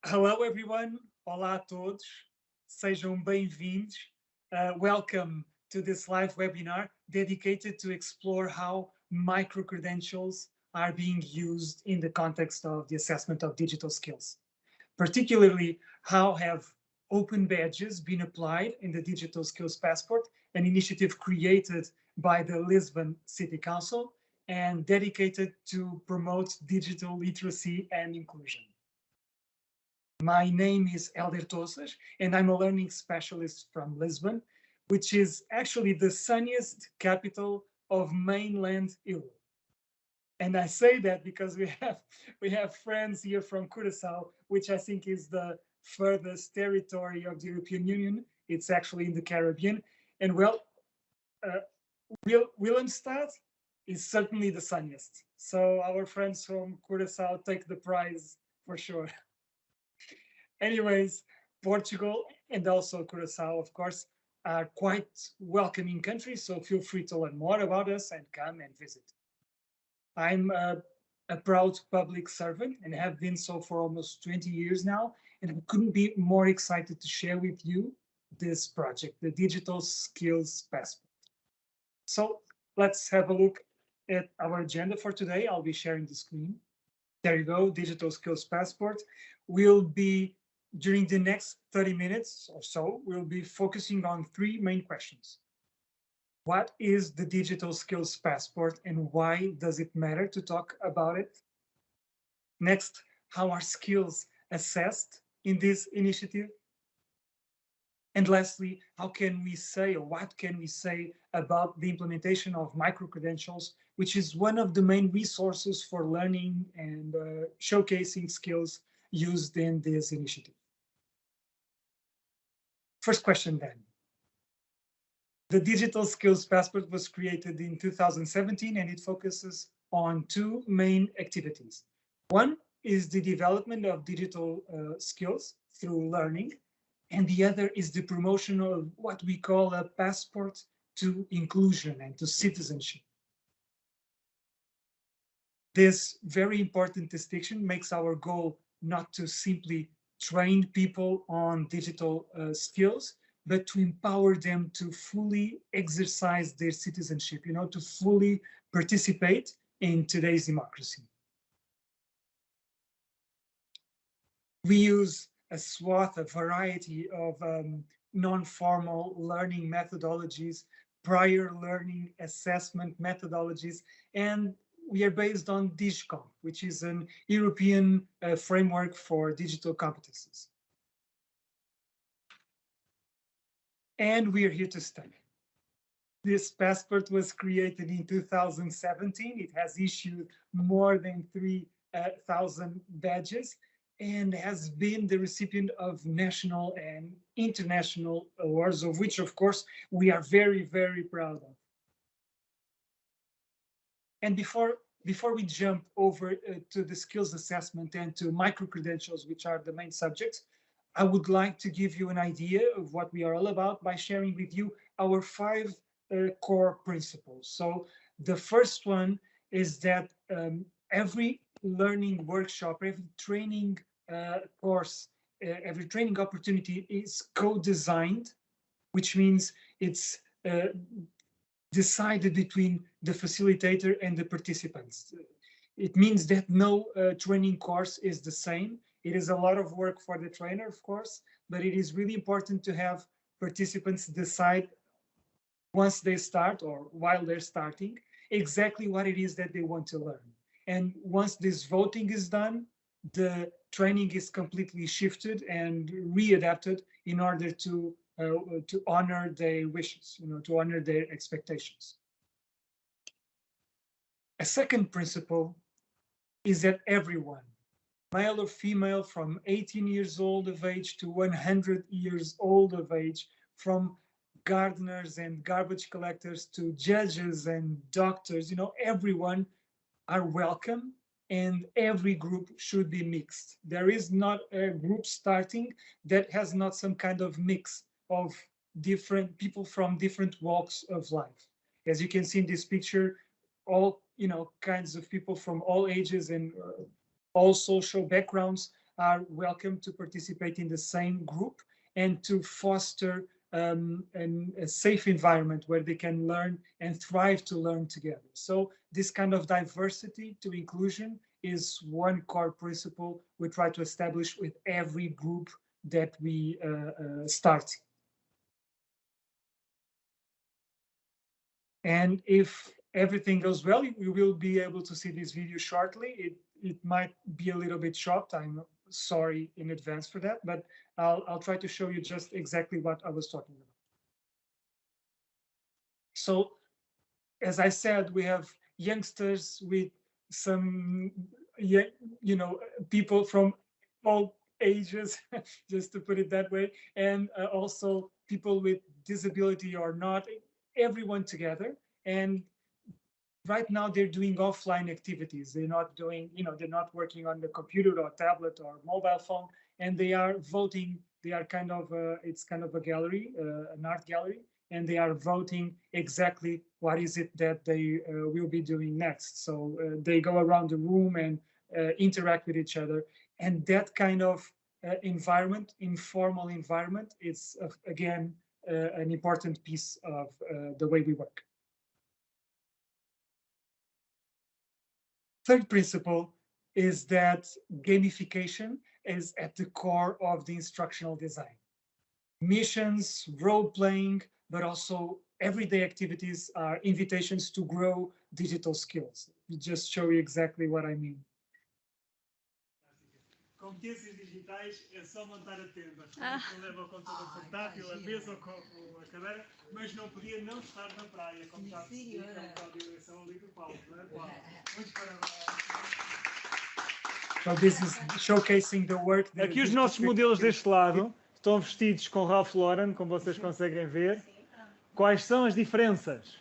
Hello, everyone. Olá a todos. Sejam bem-vindos. Welcome to this live webinar dedicated to explore how microcredentials are being used in the context of the assessment of digital skills. Particularly, how have open badges been applied in the Digital Skills Passport, an initiative created by the Lisbon City Council and dedicated to promote digital literacy and inclusion. My name is Elder Toucas, and I'm a learning specialist from Lisbon, which is actually the sunniest capital of mainland Europe. And I say that because we have friends here from Curacao, which I think is the furthest territory of the European Union. It's actually in the Caribbean. And well, uh, Willemstad is certainly the sunniest. So our friends from Curacao take the prize for sure. Anyways, Portugal and also Curacao, of course, are quite welcoming countries. So feel free to learn more about us and come and visit. I'm a proud public servant and have been so for almost 20 years now. And I couldn't be more excited to share with you this project, the Digital Skills Passport. So let's have a look at our agenda for today. I'll be sharing the screen. There you go, Digital Skills Passport. We'll be, during the next 30 minutes or so, we'll be focusing on three main questions. What is the Digital Skills Passport and why does it matter to talk about it? Next, how are skills assessed in this initiative? And lastly, how can we say, or what can we say about the implementation of microcredentials, which is one of the main resources for learning and showcasing skills used in this initiative? First question then. The Digital Skills Passport was created in 2017 and it focuses on two main activities. One is the development of digital skills through learning, and the other is the promotion of what we call a passport to inclusion and to citizenship. This very important distinction makes our goal not to simply train people on digital skills, but to empower them to fully exercise their citizenship, to fully participate in today's democracy. We use a variety of non-formal learning methodologies, prior learning assessment methodologies, and we are based on DIGCOM, which is an European framework for digital competencies. And we are here to stay. This passport was created in 2017. It has issued more than 3,000 badges and has been the recipient of national and international awards, of which, of course, we are very, very proud of. And before we jump over to the skills assessment and to microcredentials, which are the main subjects, I would like to give you an idea of what we are all about by sharing with you our five core principles. So the first one is that every learning workshop, every training course, every training opportunity is co-designed, which means it's decided between the facilitator and the participants. It means that no training course is the same. It is a lot of work for the trainer, of course, but it is really important to have participants decide once they start or while they're starting exactly what it is that they want to learn. And once this voting is done, the training is completely shifted and readapted in order to honor their wishes, to honor their expectations. A second principle is that everyone, male or female, from 18 years old of age to 100 years old of age, from gardeners and garbage collectors to judges and doctors, everyone are welcome, and every group should be mixed. There is not a group starting that has not some kind of mix of different people from different walks of life. As you can see in this picture, all kinds of people from all ages and all social backgrounds are welcome to participate in the same group and to foster a safe environment where they can learn and thrive to learn together. So this kind of diversity to inclusion is one core principle we try to establish with every group that we start. And if everything goes well, you will be able to see this video shortly. It might be a little bit chopped. I'm sorry in advance for that, but I'll try to show you just exactly what I was talking about. So, as I said, we have youngsters with some, you know, people from all ages, just to put it that way, and also people with disability or not, everyone together. And right now they're doing offline activities. They're not doing, you know, they're not working on the computer or tablet or mobile phone, and they are voting. They are kind of, it's kind of a gallery, an art gallery, and they are voting exactly what is it that they will be doing next. So they go around the room and interact with each other. And that kind of environment, informal environment, is again an important piece of the way we work. Third principle is that gamification is at the core of the instructional design. Missions, role playing, but also everyday activities are invitations to grow digital skills. I'll just show you exactly what I mean. Competências digitais é só montar a tenda. Não leva o computador portátil, a mesa ou a cadeira, mas não podia não estar na praia, como está a perceber, que é um bocado de eleição ali do Paulo, não é, Paulo? Muitos parabéns. So this is showcasing the work. Aqui os nossos modelos deste lado estão vestidos com Ralph Lauren, como vocês conseguem ver. Quais são as diferenças?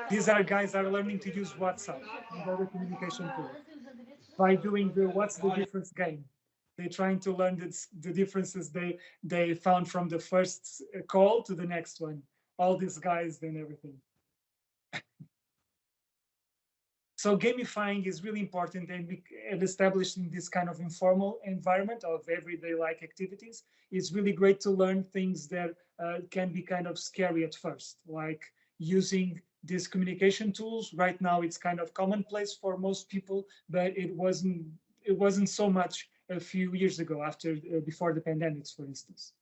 These guys are learning to use WhatsApp, another communication tool, by doing the what's the difference game. They're trying to learn the differences they found from the first call to the next one. All these guys and everything. So gamifying is really important, and establishing this kind of informal environment of everyday-like activities is really great to learn things that can be kind of scary at first, like using these communication tools. Right now, it's kind of commonplace for most people, but it wasn't so much a few years ago, before the pandemics, for instance.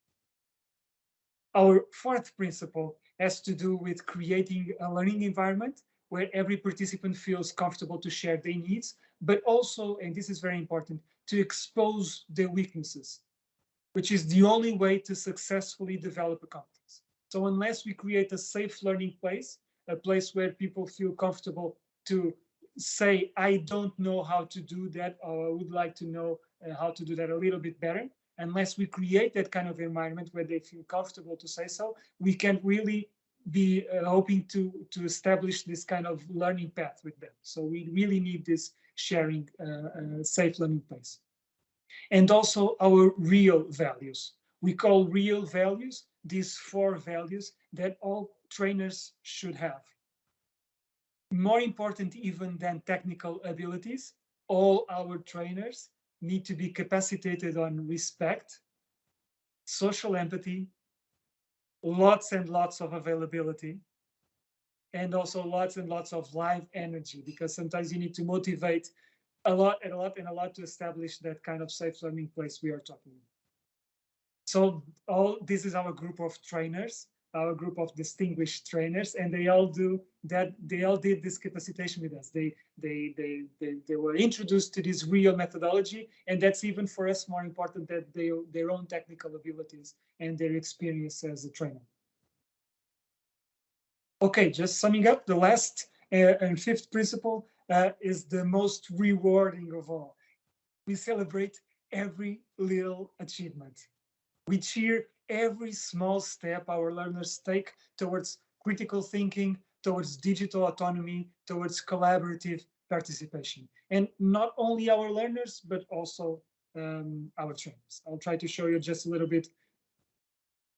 Our fourth principle has to do with creating a learning environment where every participant feels comfortable to share their needs, but also, and this is very important, to expose their weaknesses, which is the only way to successfully develop a competence. So unless we create a safe learning place, a place where people feel comfortable to say, I don't know how to do that, or I would like to know how to do that a little bit better, unless we create that kind of environment where they feel comfortable to say so, we can really be hoping to establish this kind of learning path with them. So we really need this sharing, safe learning place. And also our real values. We call real values these 4 values that all trainers should have. More important even than technical abilities, all our trainers need to be capacitated on respect, social empathy, lots and lots of availability, and also lots and lots of live energy, because sometimes you need to motivate a lot to establish that kind of safe learning place we are talking about. So this is our group of trainers, our group of distinguished trainers, and they all do that. They all did this capacitation with us. They were introduced to this real methodology, and that's even for us more important than their own technical abilities and their experience as a trainer. Okay, just summing up, the last and fifth principle is the most rewarding of all. We celebrate every little achievement. We cheer every small step our learners take towards critical thinking, towards digital autonomy, towards collaborative participation. And not only our learners, but also our trainers. I'll try to show you just a little bit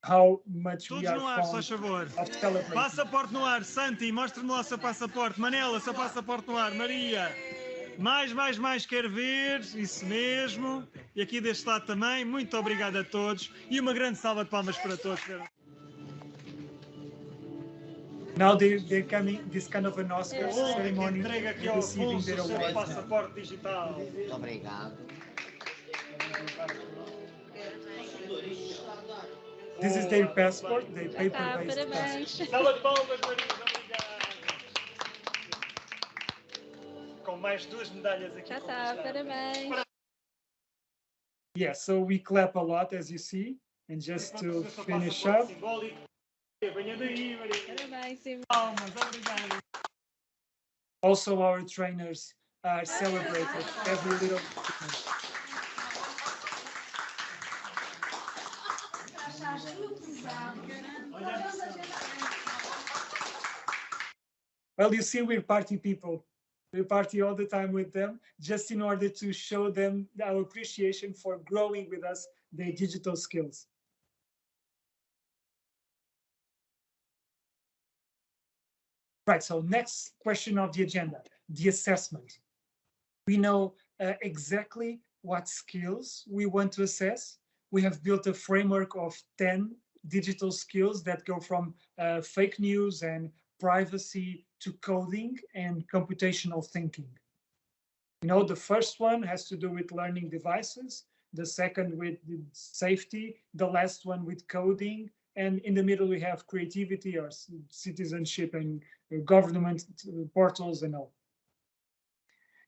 how much we are fond of celebrating. Passaporte no ar, Santi, mostra-me lá o seu passaporte. Manela, seu passaporte no ar, Maria. Mais, quero ver, isso mesmo. E aqui deste lado também, muito obrigado a todos. E uma grande salva de palmas para todos. Now they're coming, this kind of an Oscar ceremony, Entrega aqui ao receiving Afonso their o seu awards now. passaporte digital. Muito obrigado. This is their passport, their paper-based passport. Parabéns. Salva de palmas, Marisa, obrigado. Com mais 2 medalhas aqui. Já está, parabéns. Yeah, so we clap a lot, as you see, and just to finish up. Parabéns, sim. Palmas, obrigado. Also, our trainers are celebrated every little. Well, you see, we're party people. We party all the time with them, just in order to show them our appreciation for growing with us their digital skills. Right, so next question of the agenda, the assessment. We know exactly what skills we want to assess. We have built a framework of 10 digital skills that go from fake news and privacy to coding and computational thinking. You know, the first one has to do with learning devices, the second with safety, the last one with coding, and in the middle we have creativity or citizenship and government portals and all.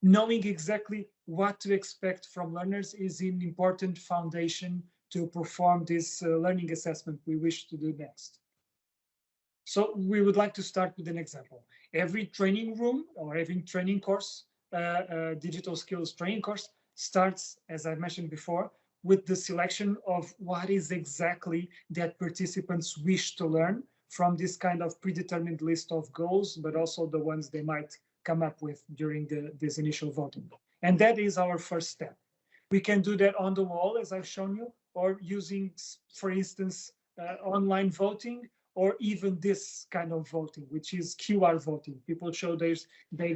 Knowing exactly what to expect from learners is an important foundation to perform this learning assessment we wish to do next. So we would like to start with an example. Every training room or every training course, digital skills training course, starts, as I mentioned before, with the selection of what is exactly that participants wish to learn from this kind of predetermined list of goals, but also the ones they might come up with during this initial voting. And that is our first step. We can do that on the wall, as I've shown you, or using, for instance, online voting, or even this kind of voting, which is QR voting. People show their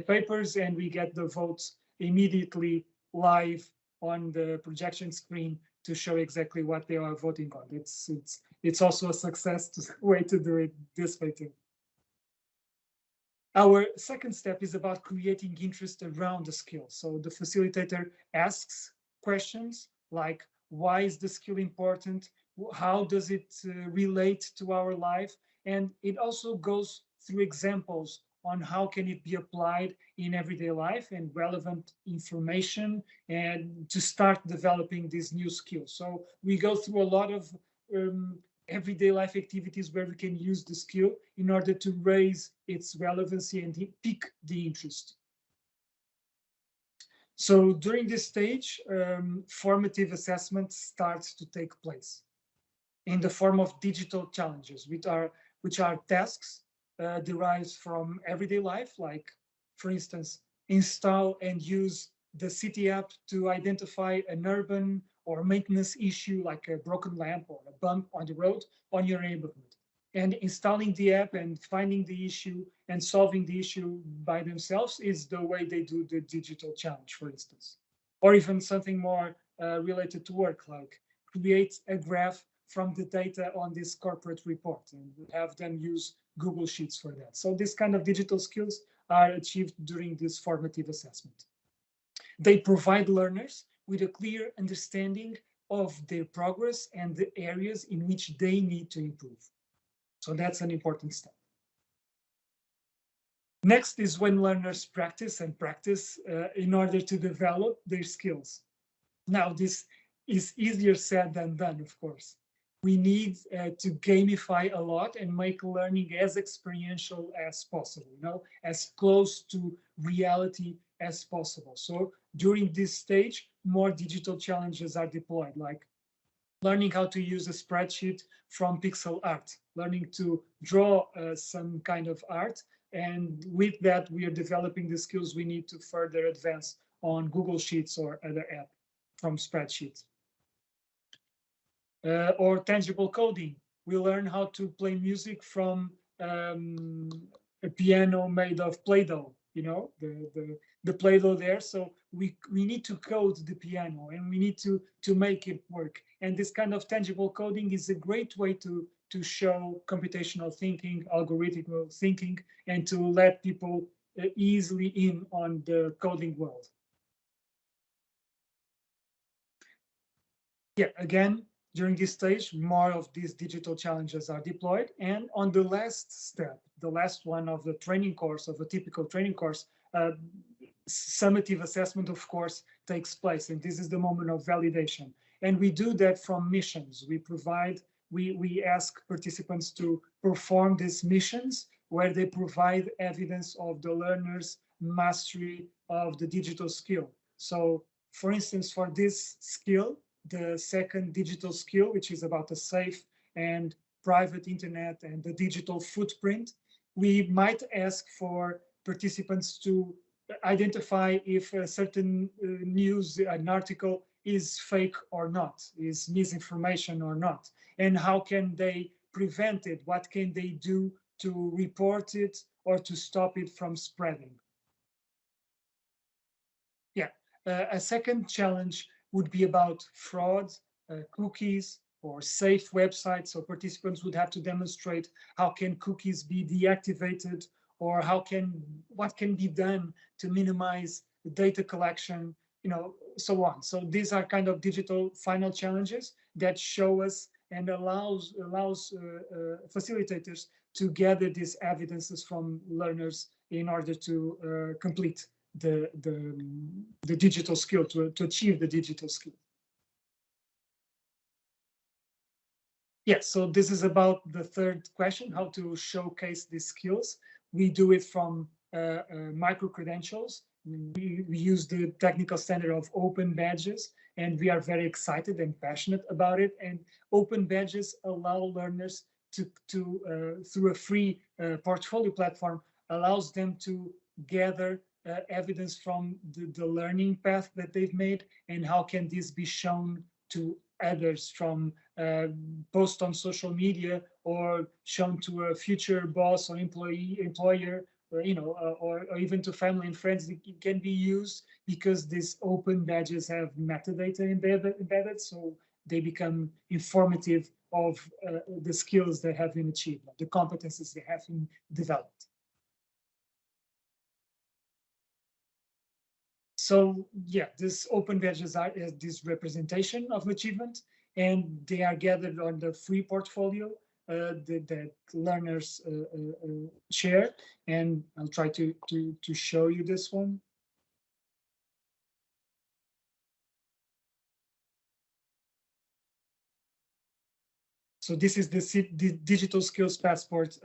papers and we get the votes immediately live on the projection screen to show exactly what they are voting on. It's also a success way to do it this way too. Our second step is about creating interest around the skill. So the facilitator asks questions like, why is the skill important? How does it relate to our life? And it also goes through examples on how can it be applied in everyday life and relevant information and to start developing these new skills. So we go through a lot of everyday life activities where we can use the skill in order to raise its relevancy and pique the interest. So during this stage, formative assessment starts to take place in the form of digital challenges, which are tasks derived from everyday life, like, for instance, install and use the city app to identify an urban or maintenance issue like a broken lamp or a bump on the road on your neighborhood. And installing the app and finding the issue and solving the issue by themselves is the way they do the digital challenge, for instance. Or even something more related to work, like create a graph from the data on this corporate report and have them use Google Sheets for that. So this kind of digital skills are achieved during this formative assessment. They provide learners with a clear understanding of their progress and the areas in which they need to improve. So that's an important step. Next is when learners practice in order to develop their skills. Now, this is easier said than done, of course. We need to gamify a lot and make learning as experiential as possible, as close to reality as possible. So during this stage, more digital challenges are deployed, like learning how to use a spreadsheet from pixel art, learning to draw some kind of art. And with that, we are developing the skills we need to further advance on Google Sheets or other app from spreadsheets. Or tangible coding. We learn how to play music from a piano made of Play-Doh the Play-Doh there. So we need to code the piano, and we need to make it work. And this kind of tangible coding is a great way to show computational thinking, algorithmic thinking, and to let people easily in on the coding world. Yeah, again, during this stage, more of these digital challenges are deployed. And on the last step, the last one of the training course, of a typical training course, summative assessment, of course, takes place. And this is the moment of validation. And we do that from missions. We ask participants to perform these missions where they provide evidence of the learner's mastery of the digital skill. So, for instance, for this skill, the second digital skill, which is about a safe and private internet and the digital footprint, we might ask for participants to identify if a certain news, an article is fake or not, is misinformation or not, and how can they prevent it? What can they do to report it or to stop it from spreading? Yeah, a second challenge would be about fraud, cookies, or safe websites. So participants would have to demonstrate how can cookies be deactivated, or what can be done to minimize the data collection, so on. So these are kind of digital final challenges that show us and allows facilitators to gather these evidences from learners in order to complete the digital skill, to achieve the digital skill. Yes, so this is about the third question, how to showcase these skills. We do it from microcredentials. We use the technical standard of open badges, and we are very excited and passionate about it. And open badges allow learners to through a free portfolio platform, allows them to gather evidence from the learning path that they've made, and how can this be shown to others, from post on social media or shown to a future boss or employer, or even to family and friends. It can be used because these open badges have metadata embedded, so they become informative of the skills they have been achieved, the competencies they have been developed. So yeah, this open badges are this representation of achievement, and they are gathered on the free portfolio that learners share. And I'll try to show you this one. So this is the digital skills passport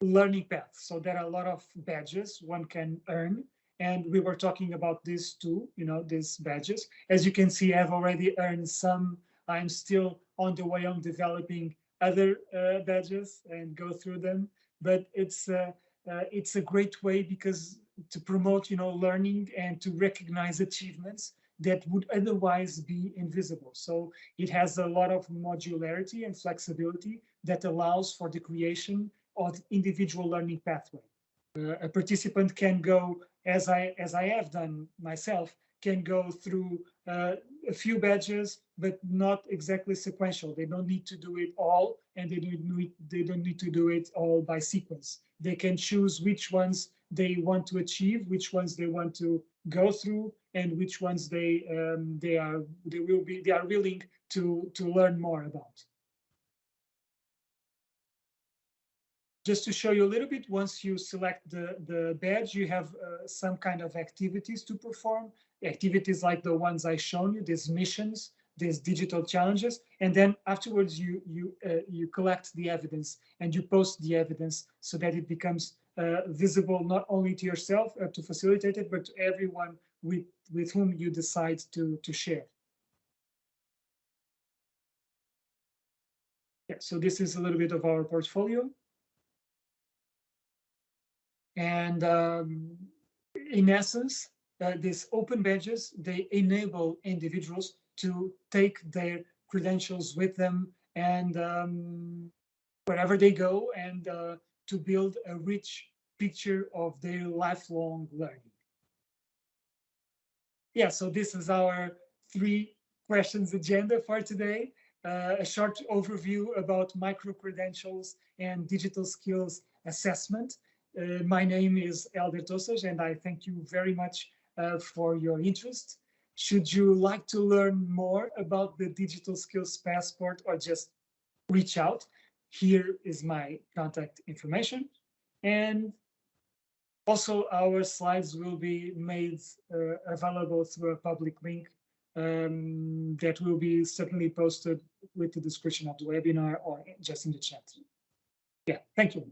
learning path. So there are a lot of badges one can earn. And we were talking about this too, these badges. As you can see, I've already earned some. I'm still on the way on developing other badges and go through them. But it's a great way because to promote, learning and to recognize achievements that would otherwise be invisible. So it has a lot of modularity and flexibility that allows for the creation of individual learning pathway. A participant can go, as I have done myself, can go through a few badges, but not exactly sequential. They don't need to do it all, and they don't need to do it all by sequence. They can choose which ones they want to achieve, which ones they want to go through, and which ones they are willing to learn more about. Just to show you a little bit, once you select the badge, you have some kind of activities to perform, activities like the ones I shown you, these missions, these digital challenges, and then afterwards you collect the evidence and you post the evidence so that it becomes visible not only to yourself, to facilitate it, but to everyone with whom you decide to share. Yeah, so this is a little bit of our portfolio. And in essence, these open badges, they enable individuals to take their credentials with them and wherever they go, and to build a rich picture of their lifelong learning. Yeah, so this is our 3 questions agenda for today. A short overview about micro-credentials and digital skills assessment. My name is Elder Toucas, and I thank you very much for your interest. Should you like to learn more about the Digital Skills Passport or just reach out, here is my contact information. And also, our slides will be made available through a public link that will be certainly posted with the description of the webinar or just in the chat. Yeah, thank you.